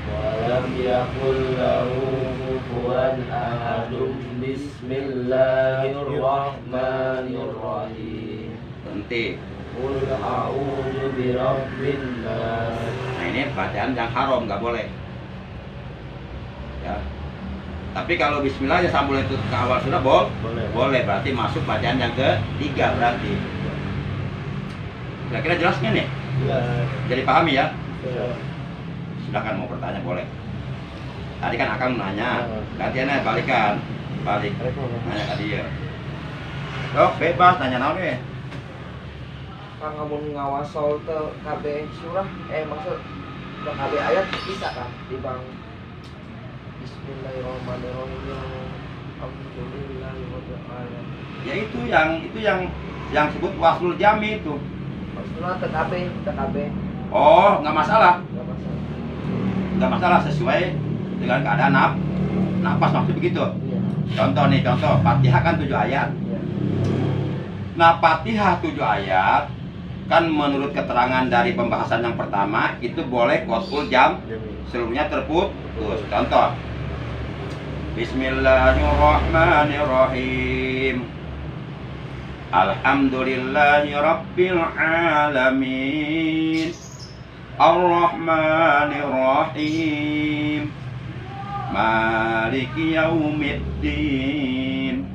Walam yakul lahu kufuwan ahadum. Bismillahirrahmanirrahim.
Berhenti.
Qul a'udzu birabbin nas.
Nah, ini bacaan yang haram, nggak boleh. Ya. Tapi kalau bismillah ya sambung itu ke awal surah boleh. Berarti masuk bacaan yang ketiga berarti. Kira-kira jelas nggak nih? Jadi pahami ya? Silakan mau bertanya boleh. Tadi kan akan nanya, gantiannya balik nanya ke dia. Dok, bebas nanya naon nih.
Kang ngamun ngawasol ke KB surah maksud ke KB ayat bisa kan di bang Bismillahirrahmanirrahim. Alhamdulillahirobbilalamin.
Ya itu yang sebut waslul jami itu.
Maksudnya TKB.
Oh, nggak masalah.
Nggak masalah.
Sesuai dengan keadaan napas maksud begitu.
Iya.
Contoh Fatihah kan 7 ayat.
Iya.
Nah, Fatihah 7 ayat kan menurut keterangan dari pembahasan yang pertama itu boleh qat'ul jam, seluruhnya terputus. Contoh, Bismillahirrahmanirrahim. Alhamdulillahi rabbil alamin. Ar-Rahmanir-Rahim. Maliki yaumiddin.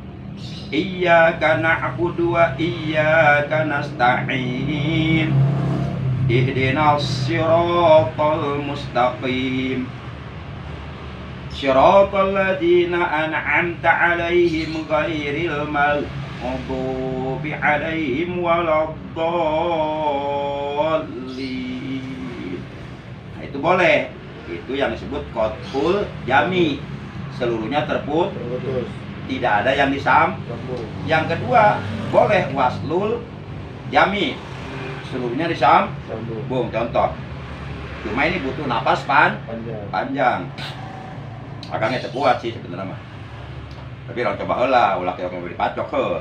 Iyyaka na'budu wa iyyaka nasta'in. Ihdinas siratal mustaqim. Siratal ladzina an'amta 'alaihim ghairil maghdubi 'alaihim waladdallin. Nah, itu boleh. Itu yang disebut qat'ul jami. Seluruhnya terputus. Tidak ada yang disambung. Yang kedua, boleh waslul jami. Seluruhnya disambung. Contoh. Cuma ini butuh napas panjang. Agaknya terkuat sih sebenarnya mah. Tapi orang coba heula, ulah kayak mau dipacok he.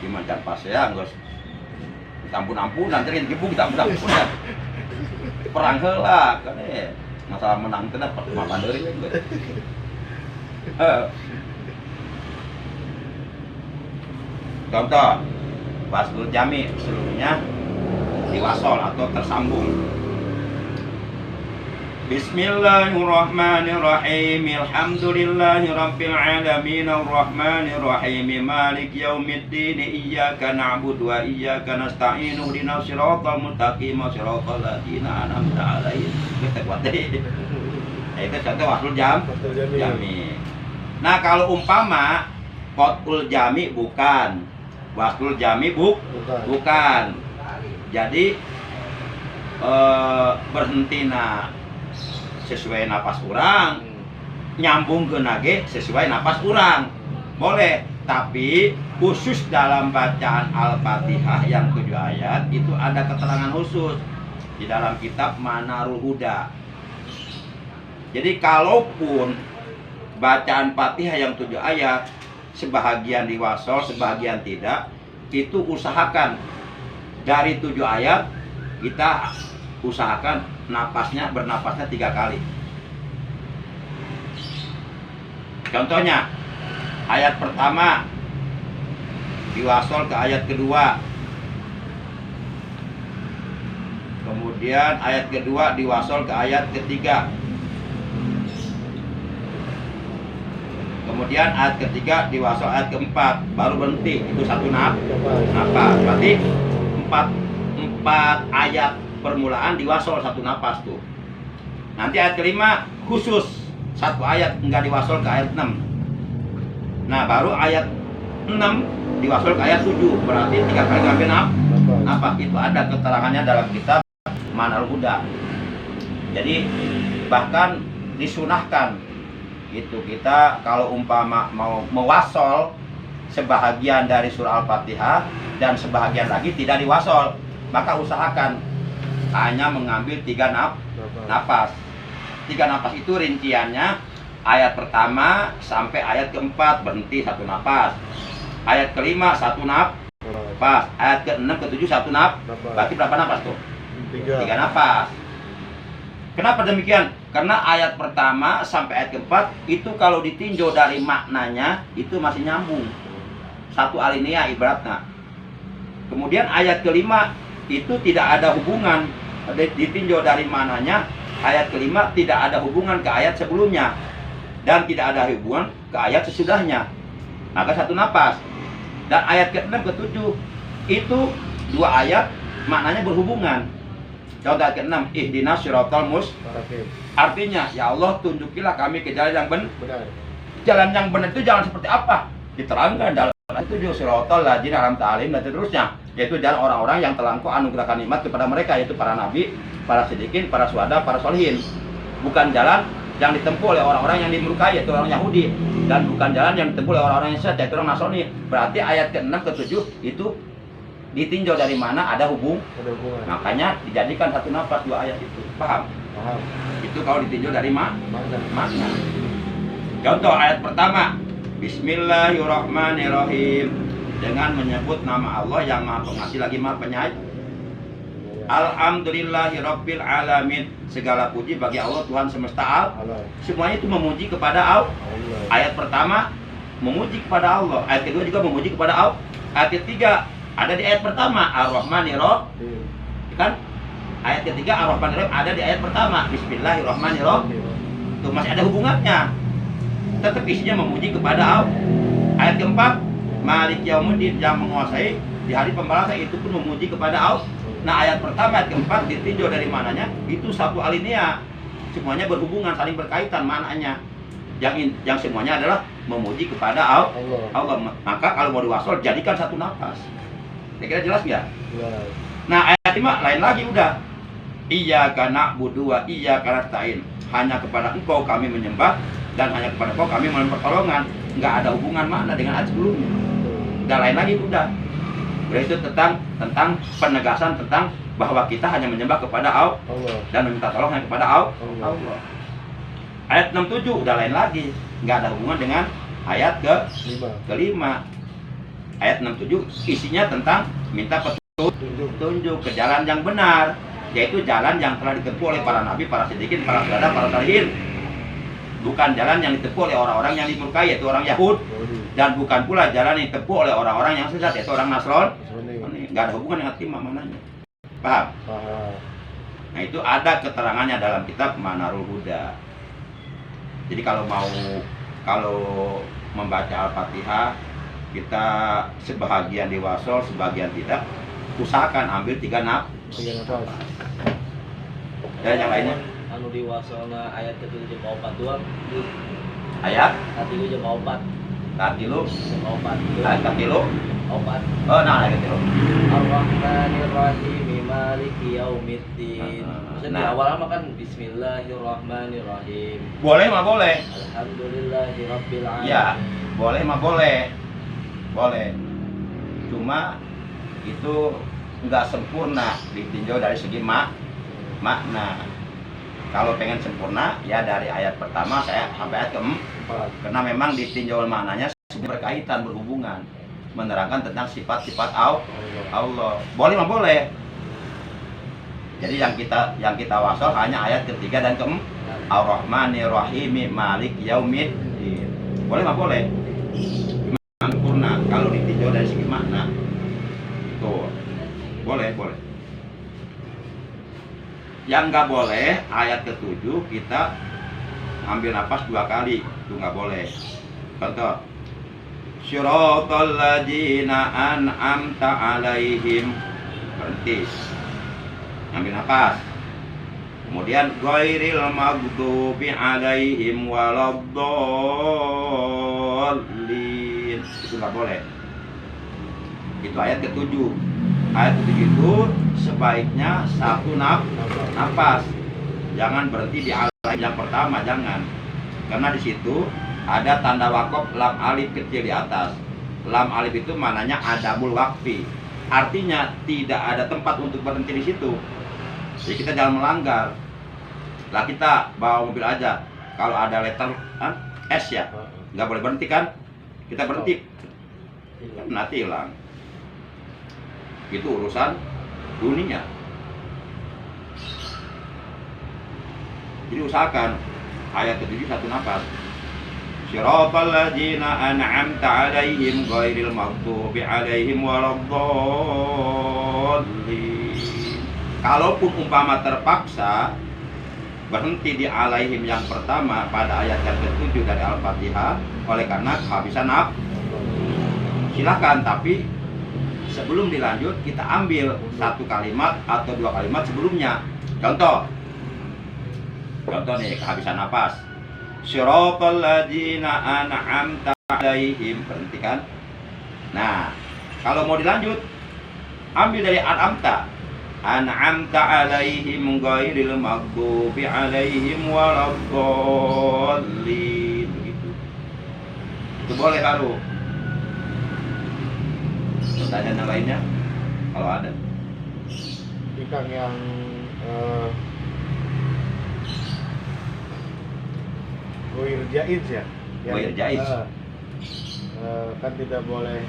Gimana can pas ya, geus. Ampun nanti gebuk ampun. Perang heula kan masalah menang teh mah pandeuring we. Contoh, waslul jami seluruhnya diwasol atau tersambung. Bismillahirrahmanirrahim. Alhamdulillahirabbil alamin arrahmanirrahim maliki yaumiddin iyyaka na'budu wa iyyaka nasta'in ihdinas siratal mustaqim siratal ladzina an'amta 'alaihim. Kita buat deh. Itu contoh waslul jami. Nah, kalau umpama qat'ul jami bukan, waslul jami bukan. Jadi berhenti sesuai napas kurang, nyambung ke nage sesuai napas kurang, boleh. Tapi khusus dalam bacaan Al-Fatihah yang 7 ayat itu ada keterangan khusus di dalam kitab Manarul Huda. Jadi kalaupun bacaan Fatihah yang 7 ayat sebahagian diwasol, sebahagian tidak, itu usahakan dari 7 ayat kita usahakan bernapasnya 3 kali. Contohnya, ayat pertama diwasol ke ayat kedua, kemudian ayat kedua diwasol ke ayat ketiga, kemudian ayat ketiga diwasol ayat keempat, baru berhenti. Itu 1 napas. Berarti 4 ayat permulaan diwasol 1 napas tuh. Nanti ayat kelima khusus 1 ayat enggak diwasol ke ayat 6. Nah, baru ayat 6 diwasol ke ayat 7. Berarti 3 kali ngambil napas. Itu ada keterangannya dalam kitab Manarul Huda. Jadi bahkan disunahkan itu kita kalau umpama mau mewasol sebahagian dari surah Al-Fatihah dan sebahagian lagi tidak diwasol, maka usahakan hanya mengambil 3 napas. 3 napas itu rinciannya ayat pertama sampai ayat keempat berhenti 1 napas. Ayat kelima 1 napas. Ayat ke-6 ke-7 1 napas. Berarti berapa napas tuh? 3 napas. Kenapa demikian? Karena ayat pertama sampai ayat keempat itu kalau ditinjau dari maknanya itu masih nyambung. 1 alinea ibaratnya. Kemudian ayat kelima itu tidak ada hubungan, ditinjau dari mananya ayat kelima tidak ada hubungan ke ayat sebelumnya dan tidak ada hubungan ke ayat sesudahnya, maka 1 napas. Dan ayat ke-6 ke-7 itu 2 ayat maknanya berhubungan. Contoh ayat ke-6, ihdinas siratal mustaqim, artinya ya Allah tunjukilah kami ke jalan yang benar. Jalan yang benar itu jalan seperti apa? Diterangkan dalam ayat 7, siratal ladzina an'amta 'alaihim dan seterusnya, yaitu jalan orang-orang yang telah Engkau anugerahkan nikmat kepada mereka, yaitu para nabi, para siddiqin, para syuhada, para sholihin. Bukan jalan yang ditempuh oleh orang-orang yang dimurkai, yaitu orang Yahudi, dan bukan jalan yang ditempuh oleh orang-orang yang sesat, yaitu orang Nasrani. Berarti ayat ke-6 ke-7 itu ditinjau dari mana ada hubungan. Makanya dijadikan 1 napas 2 ayat itu. Paham? Itu kalau ditinjau dari makna. Contoh ayat pertama, Bismillahirrahmanirrahim. dengan menyebut nama Allah yang Maha Pengasih lagi Maha Penyayang. Alhamdulillahirabbil alamin. Segala puji bagi Allah Tuhan semesta alam. Semuanya itu memuji kepada Allah. Ayat pertama memuji kepada Allah, ayat kedua juga memuji kepada Allah. Ayat ketiga ada di ayat pertama Ar-Rahmanir-Rahim. Kan? Ayat ketiga Ar-Rahmanir-Rahim ada di ayat pertama Bismillahirrahmanirrahim. Itu masih ada hubungannya. Tetap isinya memuji kepada Allah. Ayat keempat Malik Yaumuddin, yang menguasai di hari pembalasan, itu pun memuji kepada Allah. Nah, ayat pertama, ayat keempat ditinjau dari mananya, itu satu alinea. Semuanya berhubungan, saling berkaitan maknanya. Yang semuanya adalah memuji kepada Allah. Maka kalau mau diwasol, jadikan satu nafas. Kira-kira jelas nggak? Nah, ayat 5 lain lagi udah. Iyyaka na'budu wa iyyaka nasta'in. Hanya kepada Engkau kami menyembah dan hanya kepada Engkau kami mohon pertolongan. Nggak ada hubungan makna dengan ayat sebelumnya. Udah lain lagi udah. Itu tentang penegasan tentang bahwa kita hanya menyembah kepada Allah dan meminta tolong hanya kepada Allah. Ayat 67 udah lain lagi, nggak ada hubungan dengan ayat kelima. Ayat 67 isinya tentang minta petunjuk ke jalan yang benar, yaitu jalan yang telah ditempuh oleh para nabi, para siddiqin, para syuhada, para sholihin. Bukan jalan yang ditempuh oleh orang-orang yang dimurkai, yaitu orang Yahud, dan bukan pula jalan yang ditempuh oleh orang-orang yang sesat, yaitu orang Nasrani. Nggak ada hubungan dengan timah mananya. Paham? Nah, itu ada keterangannya dalam kitab Manarul Huda. Jadi kalau membaca Al-Fatihah, kita sebahagian diwasol, sebagian tidak, usahakan ambil 3 nafas. Dan yang lainnya
anu diwasolna ayat ke-7 ke 4 doang.
ayat
Katilu jeung 4.
katilu
Jeung 4.
ayat katilu
4.
oh nah ayat katilu
Ar-Rahmanir-Rahim Maliki Yaumiddin. Maksudnya di
Nah.
awal mah kan Bismillahirrahmanirrahim.
boleh mah boleh
Alhamdulillahirabbil alamin.
ya boleh mah boleh cuma itu nggak sempurna ditinjau dari segi makna. Kalau pengen sempurna ya dari ayat pertama saya sampai ayat keempat, karena memang ditinjau maknanya berkaitan, berhubungan, menerangkan tentang sifat-sifat Allah. Boleh mah boleh. Jadi yang kita wasol hanya ayat ketiga dan keempat. Ar-Rahmanir-Rahim Malik Yaumiddin. Boleh mah boleh. Sempurna kalau ditinjau dari segi makna. Tuh. Boleh. Yang nggak boleh ayat ke-7 kita ambil nafas 2 kali, itu nggak boleh. Contoh, syiratal ladzina an'amta alaihim, berhenti, ambil nafas. Kemudian ghairil maghdubi alaihim waladdallin, itu nggak boleh. Itu ayat ke-7. Ayat ke-7 itu sebaiknya 1 nafas. Jangan berhenti di ayat yang pertama, jangan. Karena di situ ada tanda wakaf lam alif kecil di atas. Lam alif itu maknanya adamul waqfi. Artinya tidak ada tempat untuk berhenti di situ. Jadi kita jangan melanggar. Lah kita bawa mobil aja, kalau ada letter S ya, nggak boleh berhenti kan? Kita berhenti, kan nanti hilang. Itu urusan dunia. Jadi usahakan ayat ke-7 1 nafas. Syiratal ladzina an'amta 'alaihim ghairil maghdubi 'alaihim waladdallin. Kalaupun umpama terpaksa berhenti di alaihim yang pertama pada ayat yang ke-7 dari Al-Fatihah oleh karena kehabisan nafas, silakan, tapi sebelum dilanjut kita ambil 1 kalimat atau 2 kalimat sebelumnya. Contoh nih, kehabisan nafas. Syiratal ladzina an'amta 'alaihim, berhenti kan? Nah, kalau mau dilanjut ambil dari an'amta 'alaihim ghairil maghdubi 'alaihim waladdallin, begitu. Itu boleh baru. Pertanyaan yang lainnya kalau ada.
Kang yang Goir Jaiz ya?
Goir Jaiz.
Kan tidak boleh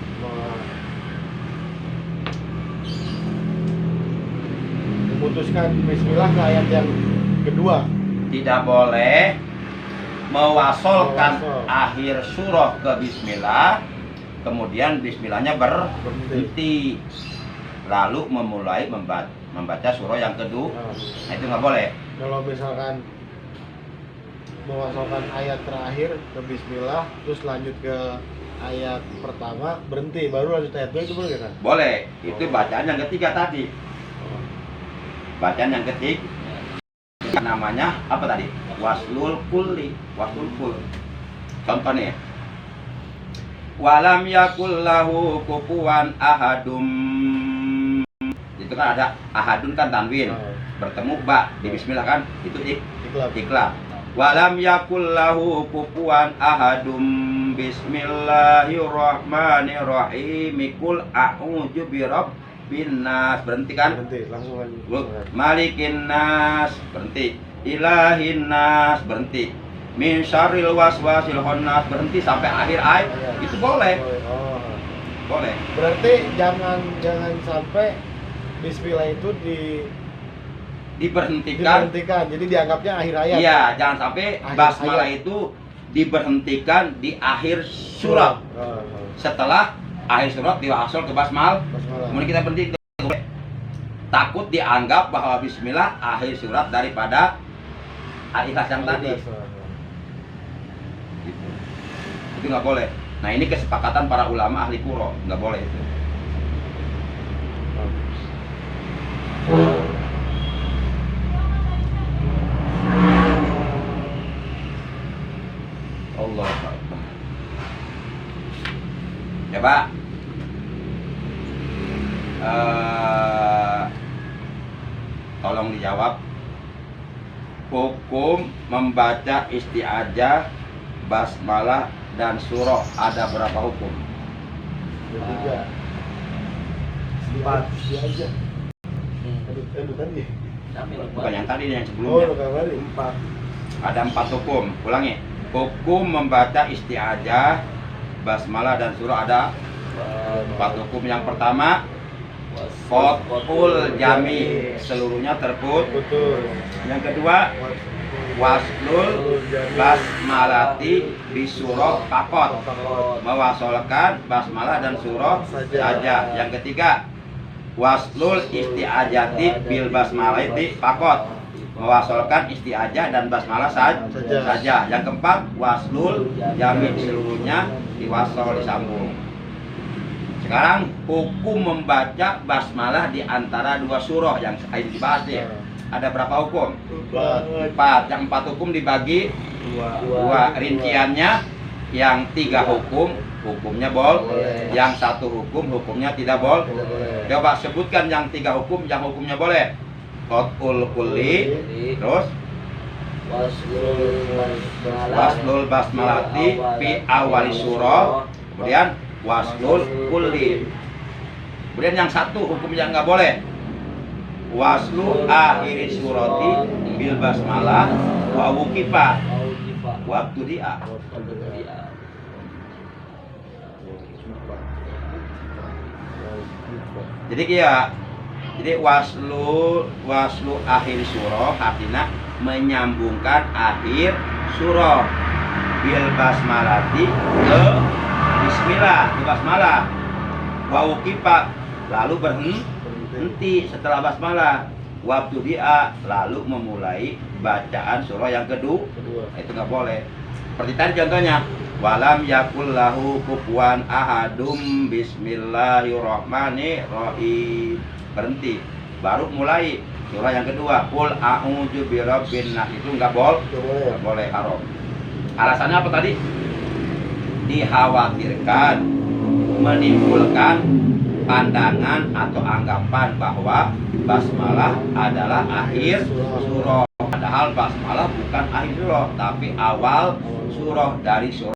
memutuskan bismillah ke ayat yang kedua.
Tidak boleh mewasolkan
Mewasol.
akhir surah ke bismillah, kemudian bismillahnya berhenti, lalu memulai membaca surah yang kedua. Nah, itu nggak boleh.
Kalau misalkan mewasolkan ayat terakhir ke bismillah, terus lanjut ke ayat pertama, berhenti, baru lanjut ayat 2, itu boleh kan?
Boleh. Itu bacaan yang ketiga tadi. Bacaan yang ketiga namanya apa tadi? Waslul kulli, waslul kul. Contohnya, walam yakul lahu kufuwan ahadum. Itu kan ada ahadun kan tanwin, bertemu ba di bismillah kan? Itu iklab. Walam yakul lahu kufuwan ahadum. Bismillahirrahmanirrahim. Qul a'udzu birabbin nas. Berhenti kan?
Berhenti, langsung lanjut.
Malikin nas. Berhenti. Ilahin nas. Berhenti. Min syarril waswasil khannas. Berhenti sampai akhir ayat. Itu boleh.
Oh.
Boleh.
Berarti jangan sampai bismillah itu
Diberhentikan.
Jadi dianggapnya akhir ayat.
Iya, jangan sampai
Akhir
basmalah
ayat.
itu diberhentikan di akhir surat. Setelah akhir surat diwasol ke basmalah. Kemudian kita berhenti. Takut dianggap bahwa bismillah akhir surat daripada al-ikhlas yang tadi. Gitu. Itu nggak boleh. Nah, ini kesepakatan para ulama ahli qur'an, nggak boleh itu. Allah Akbar. Coba tolong dijawab. Hukum membaca isti'adzah, basmalah dan surah ada berapa hukum?
Tiga. Empat aja. Aduh tadi.
Bukan yang tadi, yang
Oh,
sebelumnya.
kemarin 4.
Ada 4 hukum. Ulangi. Hukum membaca isti'adzah, basmalah dan surah ada 4 hukum. Yang pertama, qat'ul jami, seluruhnya terputus.
Betul.
Yang kedua, waslul basmalati bisurah fakot, mewasolkan basmalah dan surah saja. Yang ketiga, waslul isti'adzati bil basmalati fakot, mewasolkan isti'adzah dan basmalah saja. Yang keempat, waslul jami, seluruhnya diwasol, disambung. Sekarang hukum membaca basmalah di antara 2 surah yang dibahas ya. Ada berapa hukum? 4. Yang 4 hukum dibagi 2. Rinciannya, yang 3 hukum hukumnya boleh, yang 1 hukum hukumnya tidak boleh. Coba sebutkan yang 3 hukum yang hukumnya boleh. Qat'ul kulli, terus waslul basmalati fi awali surah, kemudian waslul kulli. Kemudian yang 1 hukum yang nggak boleh, waslu akhiri surati bil basmalah wa wuqifa waktu dia. Jadi waslu akhir surah artinya menyambungkan akhir surah bil basmalati ke bismillah, ke basmalah. Wa wuqifa, lalu berhenti setelah basmalah. Waktu dia lalu memulai bacaan surah yang kedua. Itu nggak boleh. Seperti tadi contohnya, walam yakul lahu kufuwan ahadum bismillahirrahmanirrahim. Berhenti, baru mulai surah yang kedua. Qul a'udzu birabbin nas. Itu nggak boleh, haram. Alasannya apa tadi? Dikhawatirkan menimbulkan pandangan atau anggapan bahwa basmalah adalah akhir surah. Padahal basmalah bukan akhir surah, tapi awal surah dari surah.